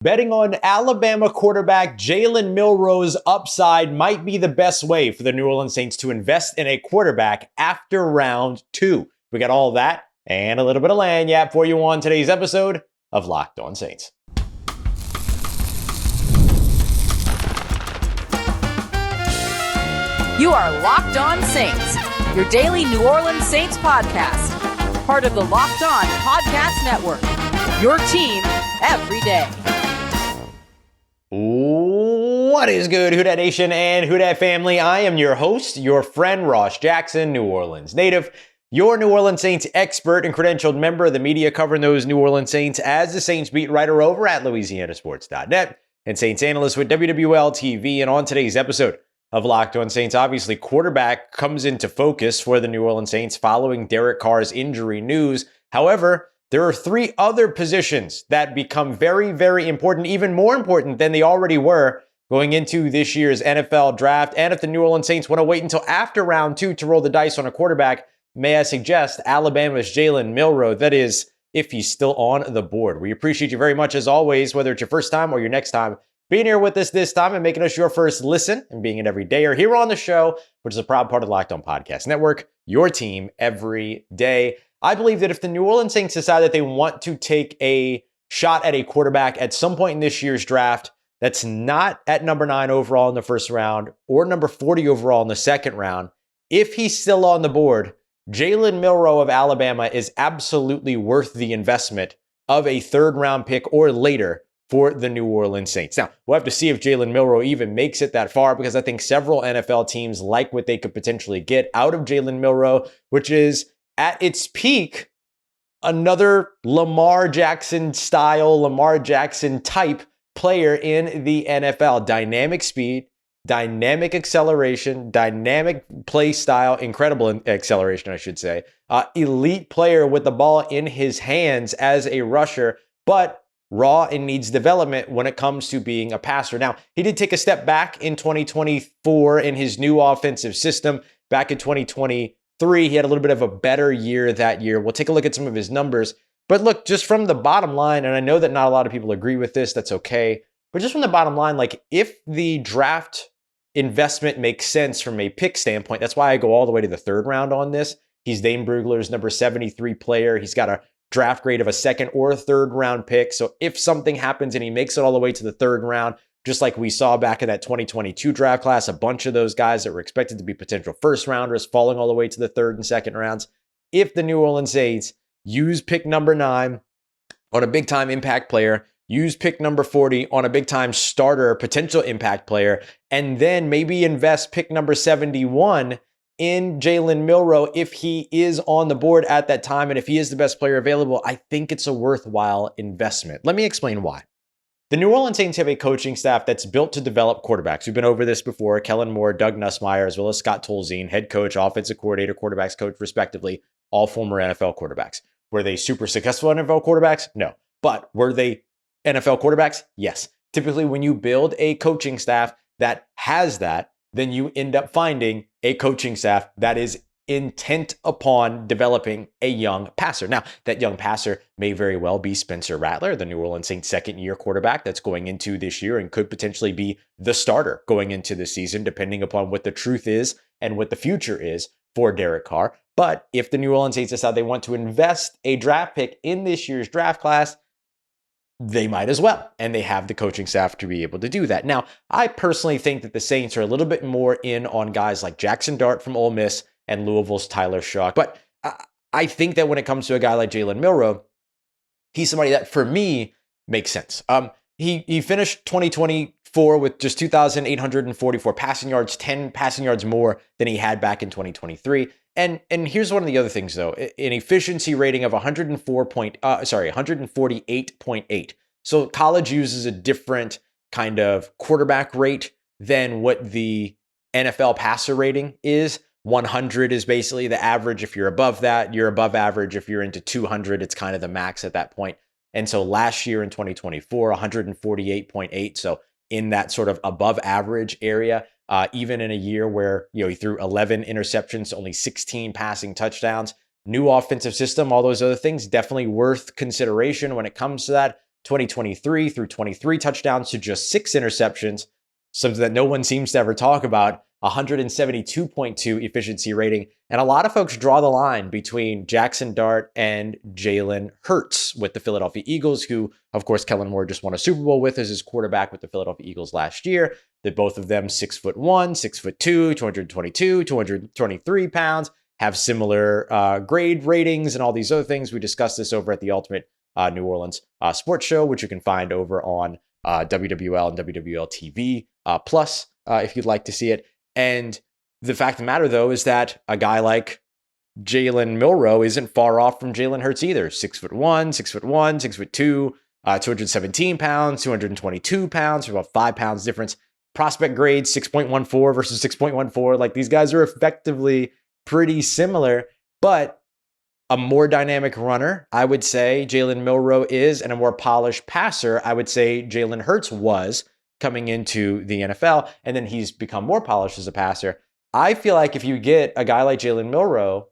Betting on Alabama quarterback Jalen Milroe's upside might be the best way for the New Orleans Saints to invest in a quarterback after round 2. We got all that and a little bit of lagniappe for you on today's episode of Locked On Saints. You are Locked On Saints, your daily New Orleans Saints podcast. Part of the Locked On Podcast Network, your team every day. What is good, Who Dat Nation and Who Dat family? I am your host, your friend Ross Jackson, New Orleans native, your New Orleans Saints expert and credentialed member of the media covering those New Orleans Saints as the Saints beat writer over at LouisianaSports.net and Saints analyst with WWL TV. And on today's episode of Locked On Saints, obviously quarterback comes into focus for the New Orleans Saints following Derek Carr's injury news. However, there are 3 other positions that become very, very important, even more important than they already were going into this year's NFL draft. And if the New Orleans Saints want to wait until after round 2 to roll the dice on a quarterback, may I suggest Alabama's Jalen Milroe. That is, if he's still on the board. We appreciate you very much as always, whether it's your first time or your next time, being here with us this time and making us your first listen and being an everydayer here on the show, which is a proud part of the Locked On Podcast Network, your team every day. I believe that if the New Orleans Saints decide that they want to take a shot at a quarterback at some point in this year's draft that's not at number 9 overall in the first round or number 40 overall in the second round, if he's still on the board, Jalen Milroe of Alabama is absolutely worth the investment of a third-round pick or later for the New Orleans Saints. Now, we'll have to see if Jalen Milroe even makes it that far because I think several NFL teams like what they could potentially get out of Jalen Milroe, which is at its peak, another Lamar Jackson style, Lamar Jackson type player in the NFL. Dynamic speed, dynamic acceleration, dynamic play style, incredible acceleration, I should say. Elite player with the ball in his hands as a rusher, but raw and needs development when it comes to being a passer. Now, he did take a step back in 2024 in his new offensive system. Back in 2023, he had a little bit of a better year that year. We'll take a look at some of his numbers. But look, just from the bottom line, and I know that not a lot of people agree with this, that's okay. But just from the bottom line, like if the draft investment makes sense from a pick standpoint, that's why I go all the way to the third round on this. He's Dane Brugler's number 73 player. He's got a draft grade of a second or a third round pick. So if something happens and he makes it all the way to the third round, just like we saw back in that 2022 draft class, a bunch of those guys that were expected to be potential first rounders falling all the way to the third and second rounds. If the New Orleans Saints use pick number 9 on a big time impact player, use pick number 40 on a big time starter, potential impact player, and then maybe invest pick number 71 in Jalen Milroe if he is on the board at that time and if he is the best player available, I think it's a worthwhile investment. Let me explain why. The New Orleans Saints have a coaching staff that's built to develop quarterbacks. We've been over this before. Kellen Moore, Doug Nussmeier, as well as Scott Tolzien, head coach, offensive coordinator, quarterbacks coach, respectively, all former NFL quarterbacks. Were they super successful NFL quarterbacks? No. But were they NFL quarterbacks? Yes. Typically, when you build a coaching staff that has that, then you end up finding a coaching staff that is intent upon developing a young passer. Now, that young passer may very well be Spencer Rattler, the New Orleans Saints second-year quarterback that's going into this year and could potentially be the starter going into the season, depending upon what the truth is and what the future is for Derek Carr. But if the New Orleans Saints decide they want to invest a draft pick in this year's draft class, they might as well. And they have the coaching staff to be able to do that. Now, I personally think that the Saints are a little bit more in on guys like Jaxson Dart from Ole Miss and Louisville's Tyler Shough. But I think that when it comes to a guy like Jalen Milroe, he's somebody that, for me, makes sense. He finished 2024 with just 2,844 passing yards, 10 passing yards more than he had back in 2023. And here's one of the other things, though. An efficiency rating of 148.8. So college uses a different kind of quarterback rate than what the NFL passer rating is. 100 is basically the average. If you're above that, you're above average. If you're into 200, it's kind of the max at that point. And so last year in 2024, 148.8. So in that sort of above average area, even in a year where, he threw 11 interceptions, only 16 passing touchdowns, new offensive system, all those other things, definitely worth consideration when it comes to that. 2023 through 23 touchdowns to just 6 interceptions, something that no one seems to ever talk about, 172.2 efficiency rating. And a lot of folks draw the line between Jaxson Dart and Jalen Hurts with the Philadelphia Eagles, who, of course, Kellen Moore just won a Super Bowl with as his quarterback with the Philadelphia Eagles last year. That both of them 6'1", 6'2", 222, 223 pounds, have similar grade ratings and all these other things. We discussed this over at the Ultimate New Orleans Sports Show, which you can find over on WWL and WWL TV Plus if you'd like to see it. And the fact of the matter, though, is that a guy like Jalen Milroe isn't far off from Jalen Hurts either. 6'1", 6'2", 217 pounds, 222 pounds, about 5 pounds difference. Prospect grade 6.14 versus 6.14. Like, these guys are effectively pretty similar, but a more dynamic runner, I would say Jalen Milroe is, and a more polished passer, I would say Jalen Hurts was coming into the NFL, and then he's become more polished as a passer. I feel like if you get a guy like Jalen Milroe,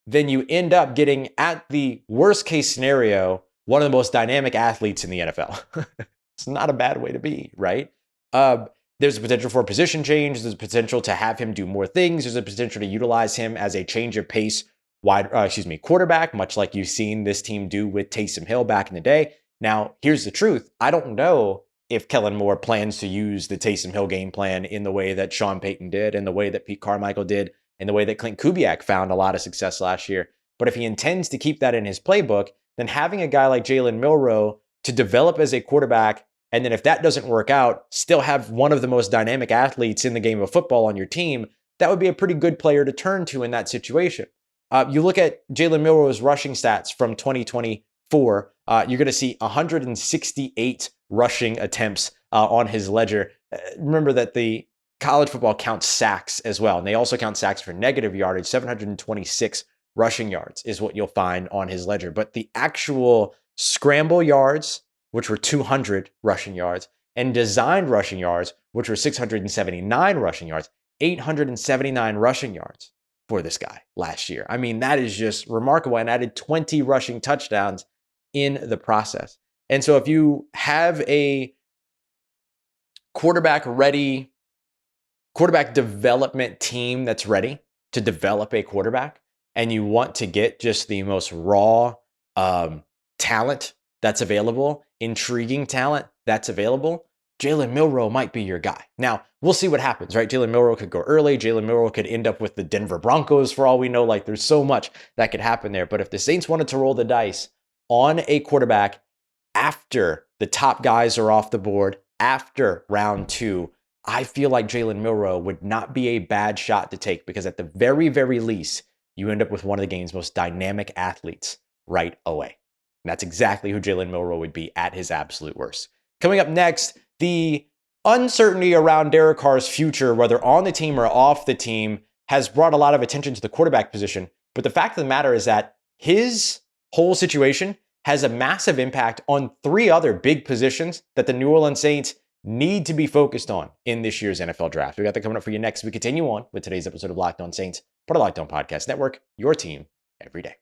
then you end up getting, at the worst case scenario, one of the most dynamic athletes in the NFL. It's not a bad way to be, right? There's a potential for a position change. There's a potential to have him do more things. There's a potential to utilize him as a change of pace quarterback, much like you've seen this team do with Taysom Hill back in the day. Now, here's the truth. I don't know if Kellen Moore plans to use the Taysom Hill game plan in the way that Sean Payton did, in the way that Pete Carmichael did, in the way that Clint Kubiak found a lot of success last year. But if he intends to keep that in his playbook, then having a guy like Jalen Milroe to develop as a quarterback, and then if that doesn't work out, still have one of the most dynamic athletes in the game of football on your team, that would be a pretty good player to turn to in that situation. You look at Jalen Milroe's rushing stats from 2024, you're going to see 168 rushing attempts on his ledger. Remember that the college football counts sacks as well, and they also count sacks for negative yardage. 726 rushing yards is what you'll find on his ledger. But the actual scramble yards, which were 200 rushing yards, and designed rushing yards, which were 679 rushing yards, 879 rushing yards for this guy last year. I mean, that is just remarkable, and added 20 rushing touchdowns in the process. And so if you have a quarterback development team that's ready to develop a quarterback, and you want to get just the most raw talent that's available, intriguing talent that's available, Jalen Milroe might be your guy. Now, we'll see what happens, right? Jalen Milroe could go early. Jalen Milroe could end up with the Denver Broncos for all we know. Like, there's so much that could happen there. But if the Saints wanted to roll the dice on a quarterback after the top guys are off the board, after round 2, I feel like Jalen Milroe would not be a bad shot to take, because at the very, very least, you end up with one of the game's most dynamic athletes right away. And that's exactly who Jalen Milroe would be at his absolute worst. Coming up next, the uncertainty around Derek Carr's future, whether on the team or off the team, has brought a lot of attention to the quarterback position. But the fact of the matter is that his whole situation has a massive impact on 3 other big positions that the New Orleans Saints need to be focused on in this year's NFL draft. We got that coming up for you next. We continue on with today's episode of Locked On Saints, part of Locked On Podcast Network, your team every day.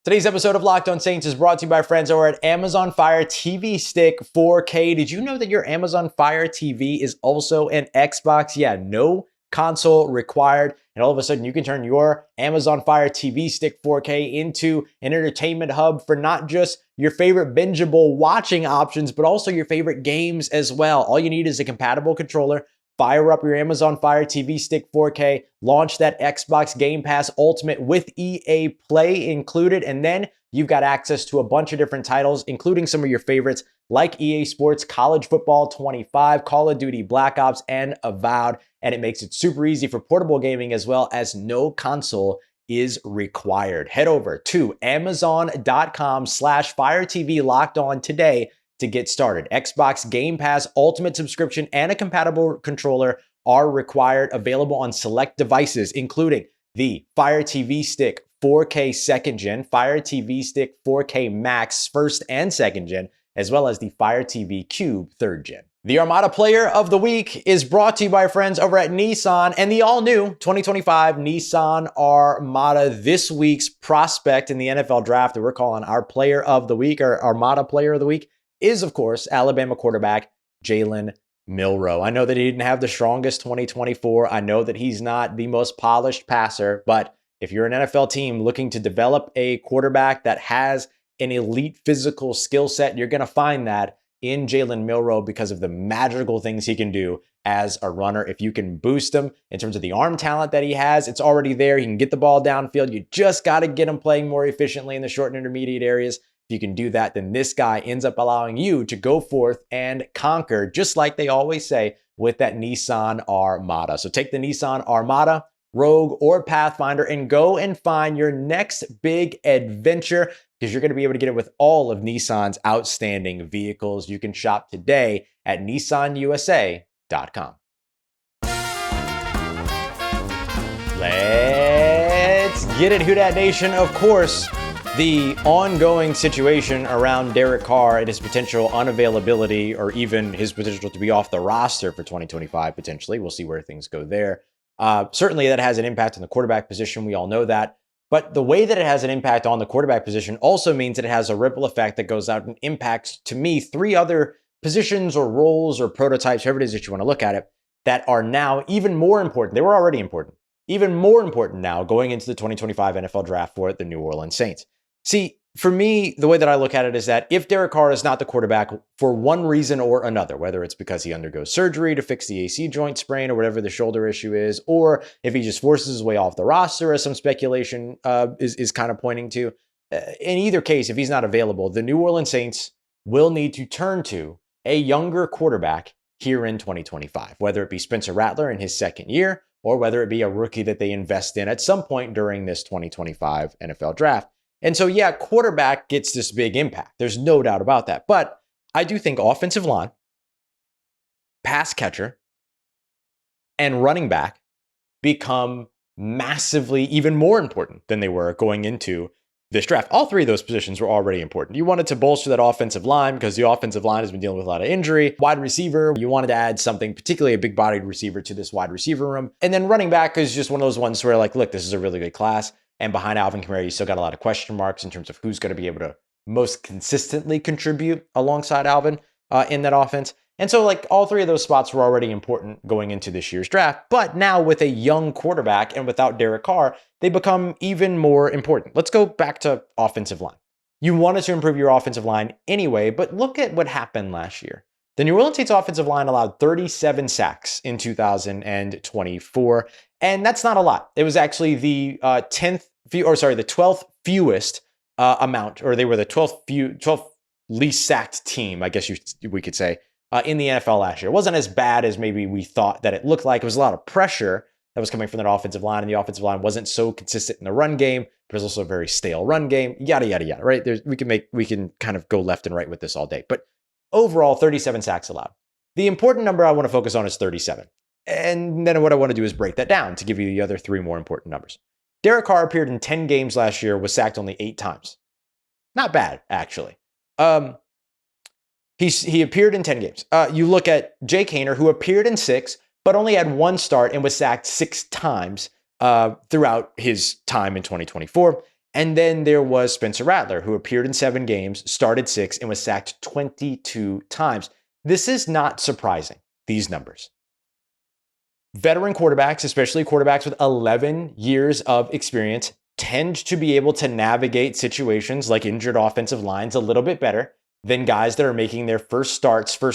Today's episode of Locked On Saints is brought to you by friends over at Amazon Fire TV Stick 4K. Did you know that your Amazon Fire TV is also an Xbox? Yeah, no console required. And all of a sudden, you can turn your Amazon Fire TV Stick 4K into an entertainment hub for not just your favorite bingeable watching options, but also your favorite games as well. All you need is a compatible controller. Fire up your Amazon Fire TV Stick 4K, launch that Xbox Game Pass Ultimate with EA Play included, and then you've got access to a bunch of different titles, including some of your favorites like EA Sports, College Football 25, Call of Duty Black Ops, and Avowed. And it makes it super easy for portable gaming, as well as no console is required. Head over to amazon.com/Fire TV Locked On today to get started. Xbox Game Pass Ultimate subscription and a compatible controller are required, available on select devices, including the Fire TV Stick 4K 2nd Gen, Fire TV Stick 4K Max 1st and 2nd Gen, as well as the Fire TV Cube 3rd Gen. The Armada Player of the Week is brought to you by our friends over at Nissan and the all-new 2025 Nissan Armada. This week's prospect in the NFL draft that we're calling our Player of the Week, or Armada Player of the Week, is, of course, Alabama quarterback Jalen Milroe. I know that he didn't have the strongest 2024. I know that he's not the most polished passer, but if you're an NFL team looking to develop a quarterback that has an elite physical skill set, you're going to find that in Jalen Milroe because of the magical things he can do as a runner. If you can boost him in terms of the arm talent that he has, it's already there. He can get the ball downfield. You just got to get him playing more efficiently in the short and intermediate areas. If you can do that, then this guy ends up allowing you to go forth and conquer, just like they always say, with that Nissan Armada. So take the Nissan Armada, Rogue, or Pathfinder and go and find your next big adventure, because you're going to be able to get it with all of Nissan's outstanding vehicles. You can shop today at nissanusa.com. Let's get it, Who Dat Nation. Of course, the ongoing situation around Derek Carr and his potential unavailability, or even his potential to be off the roster for 2025, potentially. We'll see where things go there. Certainly that has an impact on the quarterback position. We all know that. But the way that it has an impact on the quarterback position also means that it has a ripple effect that goes out and impacts, to me, 3 other positions or roles or prototypes, however it is that you want to look at it, that are now even more important. They were already important. Even more important now going into the 2025 NFL draft for the New Orleans Saints. See, for me, the way that I look at it is that if Derek Carr is not the quarterback for one reason or another, whether it's because he undergoes surgery to fix the AC joint sprain or whatever the shoulder issue is, or if he just forces his way off the roster, as some speculation is kind of pointing to, in either case, if he's not available, the New Orleans Saints will need to turn to a younger quarterback here in 2025, whether it be Spencer Rattler in his second year, or whether it be a rookie that they invest in at some point during this 2025 NFL draft. And so, yeah, quarterback gets this big impact. There's no doubt about that. But I do think offensive line, pass catcher, and running back become massively even more important than they were going into this draft. All 3 of those positions were already important. You wanted to bolster that offensive line because the offensive line has been dealing with a lot of injury. Wide receiver, you wanted to add something, particularly a big-bodied receiver, to this wide receiver room. And then running back is just one of those ones where, like, look, this is a really good class. And behind Alvin Kamara, you still got a lot of question marks in terms of who's going to be able to most consistently contribute alongside Alvin in that offense. And so, like, all 3 of those spots were already important going into this year's draft. But now with a young quarterback and without Derek Carr, they become even more important. Let's go back to offensive line. You wanted to improve your offensive line anyway, but look at what happened last year. The New Orleans Saints offensive line allowed 37 sacks in 2024, and that's not a lot. It was actually the 12th fewest amount, or they were the 12th least sacked team, I guess we could say, in the NFL last year. It wasn't as bad as maybe we thought that it looked like. It was a lot of pressure that was coming from that offensive line, and the offensive line wasn't so consistent in the run game. But it was also a very stale run game, yada, yada, yada, right? We can kind of go left and right with this all day. But overall, 37 sacks allowed. The important number I want to focus on is 37. And then what I want to do is break that down to give you the other 3 more important numbers. Derek Carr appeared in 10 games last year, was sacked only 8 times. Not bad, actually. He appeared in 10 games. You look at Jake Haener, who appeared in 6, but only had 1 start and was sacked 6 times throughout his time in 2024. And then there was Spencer Rattler, who appeared in 7 games, started 6, and was sacked 22 times. This is not surprising, these numbers. Veteran quarterbacks, especially quarterbacks with 11 years of experience, tend to be able to navigate situations like injured offensive lines a little bit better than guys that are making their first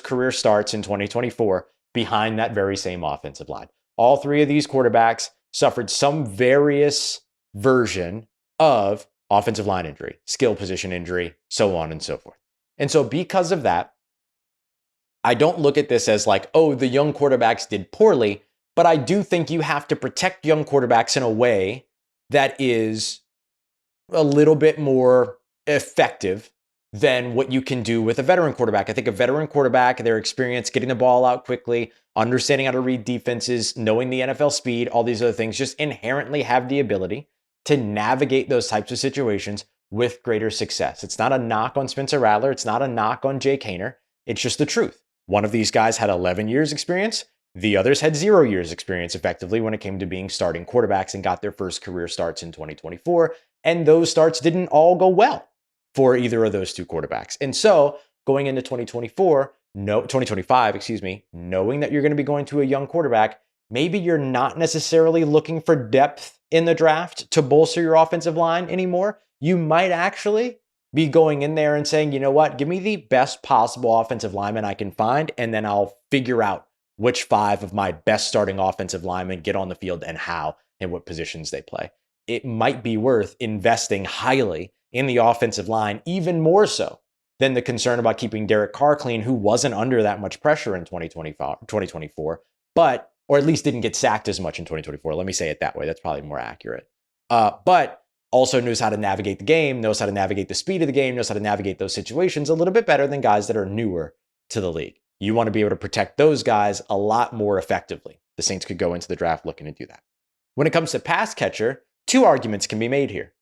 career starts in 2024 behind that very same offensive line. All 3 of these quarterbacks suffered some various version of offensive line injury, skill position injury, so on and so forth. And so because of that, I don't look at this as like, oh, the young quarterbacks did poorly, but I do think you have to protect young quarterbacks in a way that is a little bit more effective than what you can do with a veteran quarterback. I think a veteran quarterback, their experience getting the ball out quickly, understanding how to read defenses, knowing the NFL speed, all these other things, just inherently have the ability to navigate those types of situations with greater success. It's not a knock on Spencer Rattler. It's not a knock on Jake Haener. It's just the truth. One of these guys had 11 years experience. The others had 0 years experience effectively when it came to being starting quarterbacks and got their first career starts in 2024. And those starts didn't all go well for either of those two quarterbacks. And so going into 2025, knowing that you're going to be going to a young quarterback, maybe you're not necessarily looking for depth in the draft to bolster your offensive line anymore. You might actually be going in there and saying, you know what, give me the best possible offensive lineman I can find, and then I'll figure out which 5 of my best starting offensive linemen get on the field and how and what positions they play. It might be worth investing highly in the offensive line, even more so than the concern about keeping Derek Carr clean, who wasn't under that much pressure in 2024, but, or at least didn't get sacked as much in 2024. Let me say it that way. That's probably more accurate. But also knows how to navigate the game, knows how to navigate the speed of the game, knows how to navigate those situations a little bit better than guys that are newer to the league. You want to be able to protect those guys a lot more effectively. The Saints could go into the draft looking to do that. When it comes to pass catcher, 2 arguments can be made here,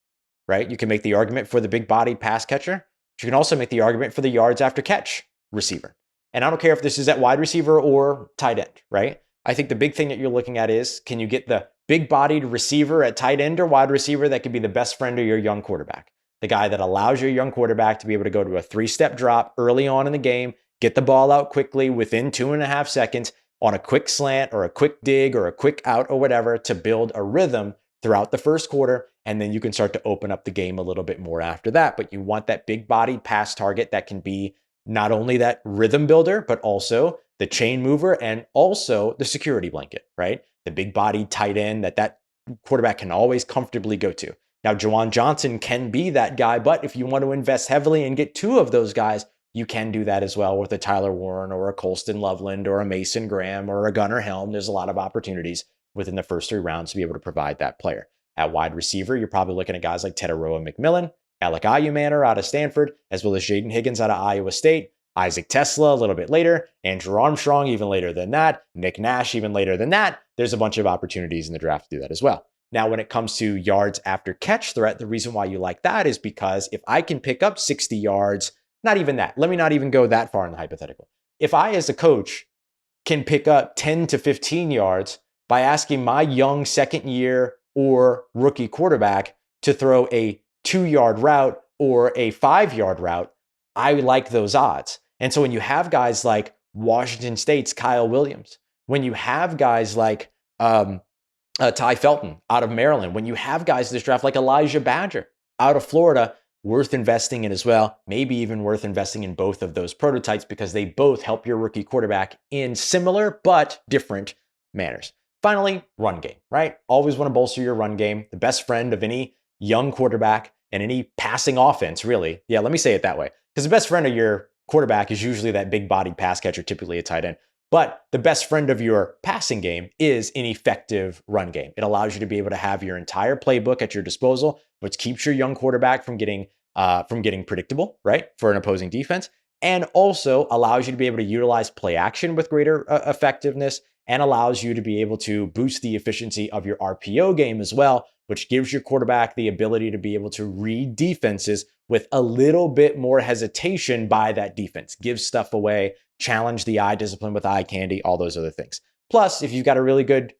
right? You can make the argument for the big-bodied pass catcher. But you can also make the argument for the yards after catch receiver. And I don't care if this is at wide receiver or tight end, right? I think the big thing that you're looking at is, can you get the big-bodied receiver at tight end or wide receiver that could be the best friend of your young quarterback? The guy that allows your young quarterback to be able to go to a 3-step drop early on in the game, get the ball out quickly within 2.5 seconds on a quick slant or a quick dig or a quick out or whatever to build a rhythm throughout the first quarter. And then you can start to open up the game a little bit more after that. But you want that big-bodied pass target that can be not only that rhythm builder, but also the chain mover and also the security blanket, right? The big-bodied tight end that quarterback can always comfortably go to. Now, Juwan Johnson can be that guy, but if you want to invest heavily and get 2 of those guys, you can do that as well with a Tyler Warren or a Colston Loveland or a Mason Graham or a Gunnar Helm. There's a lot of opportunities within the first 3 rounds to be able to provide that player. At wide receiver, you're probably looking at guys like Teteroa McMillan, Alec Ayumanor out of Stanford, as well as Jaden Higgins out of Iowa State, Isaac Tesla a little bit later, Andrew Armstrong even later than that, Nick Nash even later than that. There's a bunch of opportunities in the draft to do that as well. Now, when it comes to yards after catch threat, the reason why you like that is because if I can pick up 60 yards, not even that, let me not even go that far in the hypothetical. If I, as a coach, can pick up 10 to 15 yards by asking my young second year or rookie quarterback to throw a 2-yard route or a 5-yard route, I like those odds. And so when you have guys like Washington State's Kyle Williams, when you have guys like Ty Felton out of Maryland, when you have guys in this draft like Elijah Badger out of Florida, worth investing in as well, maybe even worth investing in both of those prototypes because they both help your rookie quarterback in similar but different manners. Finally, run game, right? Always want to bolster your run game. The best friend of any young quarterback and any passing offense, really. Yeah, let me say it that way. Because the best friend of your quarterback is usually that big-bodied pass catcher, typically a tight end. But the best friend of your passing game is an effective run game. It allows you to be able to have your entire playbook at your disposal, which keeps your young quarterback from getting predictable, right, for an opposing defense, and also allows you to be able to utilize play action with greater effectiveness, and allows you to be able to boost the efficiency of your RPO game as well, which gives your quarterback the ability to be able to read defenses with a little bit more hesitation by that defense, give stuff away, challenge the eye discipline with eye candy, all those other things. Plus, if you've got a really good,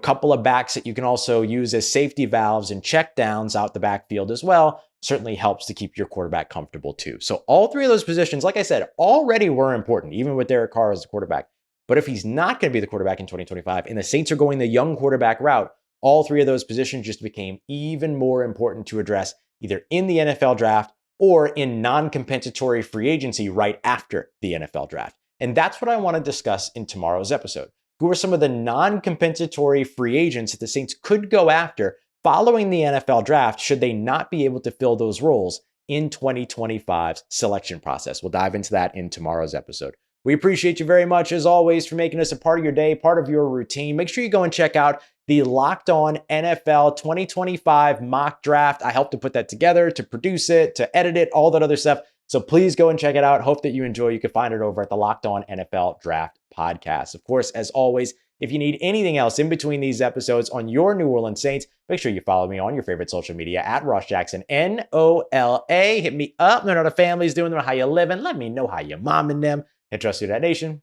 couple of backs that you can also use as safety valves and check downs out the backfield as well, certainly helps to keep your quarterback comfortable too. So all 3 of those positions, like I said, already were important, even with Derek Carr as the quarterback. But if he's not going to be the quarterback in 2025 and the Saints are going the young quarterback route, all 3 of those positions just became even more important to address either in the NFL draft or in non-compensatory free agency right after the NFL draft. And that's what I want to discuss in tomorrow's episode. Who are some of the non-compensatory free agents that the Saints could go after following the NFL draft should they not be able to fill those roles in 2025's selection process? We'll dive into that in tomorrow's episode. We appreciate you very much, as always, for making us a part of your day, part of your routine. Make sure you go and check out the Locked On NFL 2025 mock draft. I helped to put that together, to produce it, to edit it, all that other stuff. So please go and check it out. Hope that you enjoy. You can find it over at the Locked On NFL Draft Podcast. Of course, as always, if you need anything else in between these episodes on your New Orleans Saints, make sure you follow me on your favorite social media at Ross Jaxson, NOLA. Hit me up. Know how the family's doing, know how you living. Let me know how you momming them. And trust Who Dat Nation.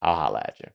I'll holla at you.